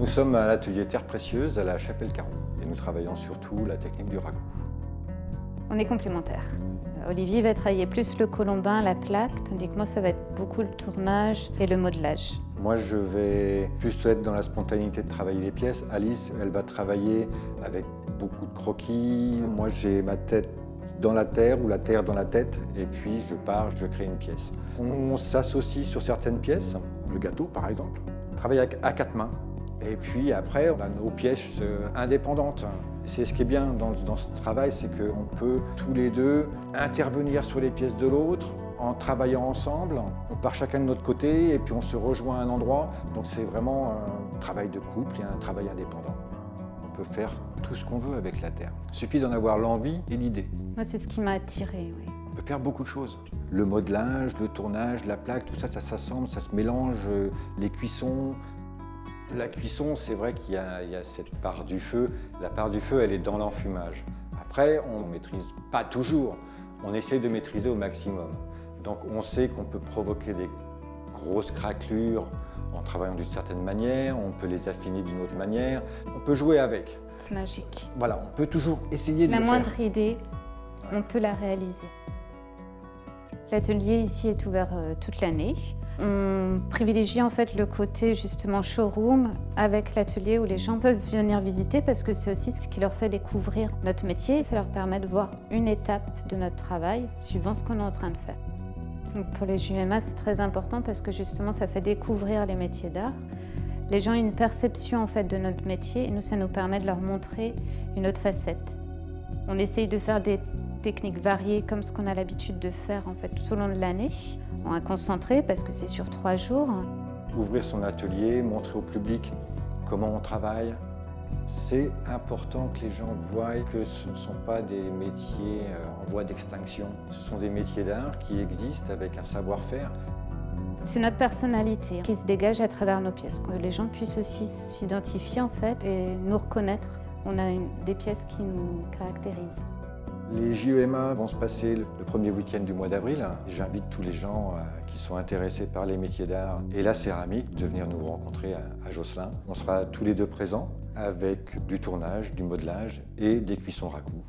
Nous sommes à l'atelier Terre Précieuse à la Chapelle-Caron et nous travaillons surtout la technique du ragoût. On est complémentaires. Olivier va travailler plus le colombin, la plaque, tandis que moi ça va être beaucoup le tournage et le modelage. Moi je vais plus être dans la spontanéité de travailler les pièces. Alice, elle va travailler avec beaucoup de croquis. Moi j'ai ma tête dans la terre ou la terre dans la tête et puis je pars, je crée une pièce. On s'associe sur certaines pièces, le gâteau par exemple. On travaille à quatre mains et puis après on a nos pièces indépendantes. C'est ce qui est bien dans ce travail, c'est qu'on peut tous les deux intervenir sur les pièces de l'autre en travaillant ensemble. On part chacun de notre côté et puis on se rejoint à un endroit. Donc c'est vraiment un travail de couple et un travail indépendant. On peut faire tout ce qu'on veut avec la terre. Il suffit d'en avoir l'envie et l'idée. Moi c'est ce qui m'a attirée, oui. On peut faire beaucoup de choses. Le modelage, le tournage, la plaque, tout ça, ça s'assemble, ça se mélange, les cuissons. La cuisson, c'est vrai qu'il y a cette part du feu. La part du feu, elle est dans l'enfumage. Après, on ne maîtrise pas toujours. On essaie de maîtriser au maximum. Donc on sait qu'on peut provoquer des grosses craquelures en travaillant d'une certaine manière, on peut les affiner d'une autre manière. On peut jouer avec. C'est magique. Voilà, on peut toujours essayer de le faire. La moindre idée, on peut la réaliser. L'atelier ici est ouvert toute l'année. On privilégie en fait le côté justement showroom avec l'atelier où les gens peuvent venir visiter parce que c'est aussi ce qui leur fait découvrir notre métier et ça leur permet de voir une étape de notre travail suivant ce qu'on est en train de faire. Donc pour les JUMA, c'est très important parce que justement ça fait découvrir les métiers d'art. Les gens ont une perception en fait de notre métier et nous ça nous permet de leur montrer une autre facette. On essaye de faire des techniques variées comme ce qu'on a l'habitude de faire en fait tout au long de l'année. On a concentré parce que c'est sur 3 jours. Ouvrir son atelier, montrer au public comment on travaille. C'est important que les gens voient que ce ne sont pas des métiers en voie d'extinction. Ce sont des métiers d'art qui existent avec un savoir-faire. C'est notre personnalité qui se dégage à travers nos pièces, que les gens puissent aussi s'identifier en fait et nous reconnaître. On a des pièces qui nous caractérisent. Les JEMA vont se passer le premier week-end du mois d'avril. J'invite tous les gens qui sont intéressés par les métiers d'art et la céramique de venir nous rencontrer à Josselin. On sera tous les deux présents avec du tournage, du modelage et des cuissons ragoût.